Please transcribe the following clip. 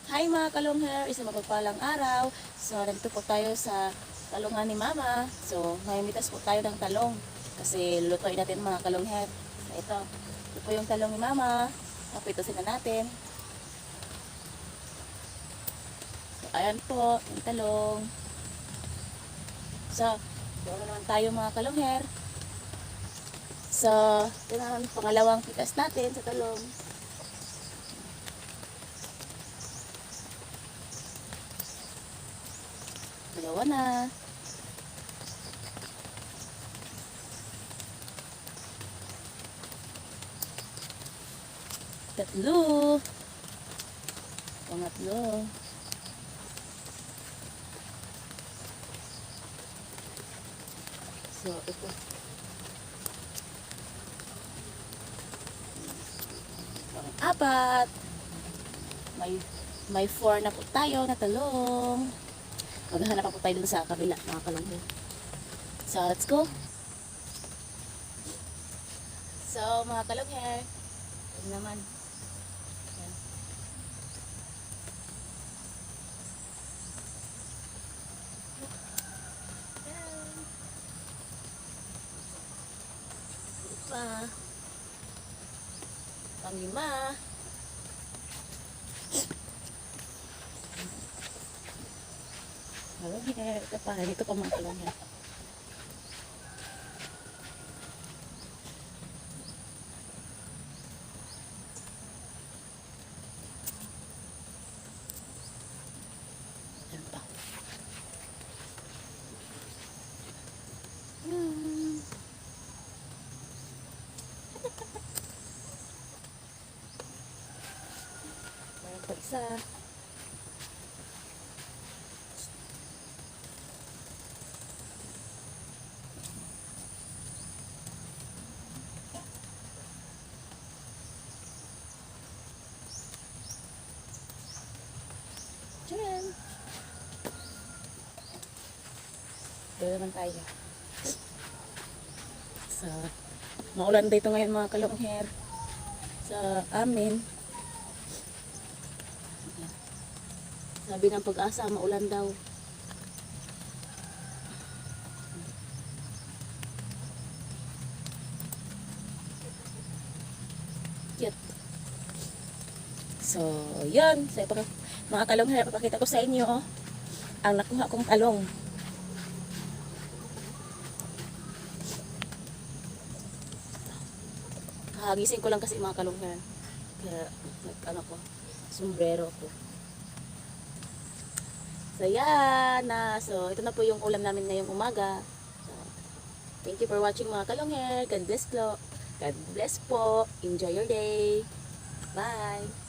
Hi mga kalongher, isang mapagpalang araw. So, nandito po tayo sa talungan ni Mama. So, mamimitas po tayo ng talong kasi lulutuin natin mga kalongher. So, ito po yung talong ni Mama. Kapitusin na natin. So, ayan po, yung talong. So, doon naman tayo mga kalongher. So, ito naman pangalawang pitas natin sa talong. Dalawa na. Tatlo. Pangatlo. So, ito. Pang-apat. May 4 na po tayo na talong. Maghahanap pa po tayo dun sa kabila, mga kalongher. So, let's go. So, mga kalongher, ito naman. Yan. Yan. Pa. Pang-5. Kalongher, ito pa. Dito pa mga kalongher. Yan pa. Meron pa isa. Diyan. Doon naman tayo. So, maulan dito ngayon mga kalongher. Sa amin. Sabi ng Pag-asa, maulan daw. Cute. So, yun. So, mga kalongher, papakita ko sa inyo ang nakuha kong talong. Kahagising ko lang kasi mga kalongher. Kaya, ano ko, sombrero ko. So, yan na. So, ito na po yung ulam namin ngayong umaga. So, thank you for watching mga kalongher. God bless po. God bless po. Enjoy your day. Bye.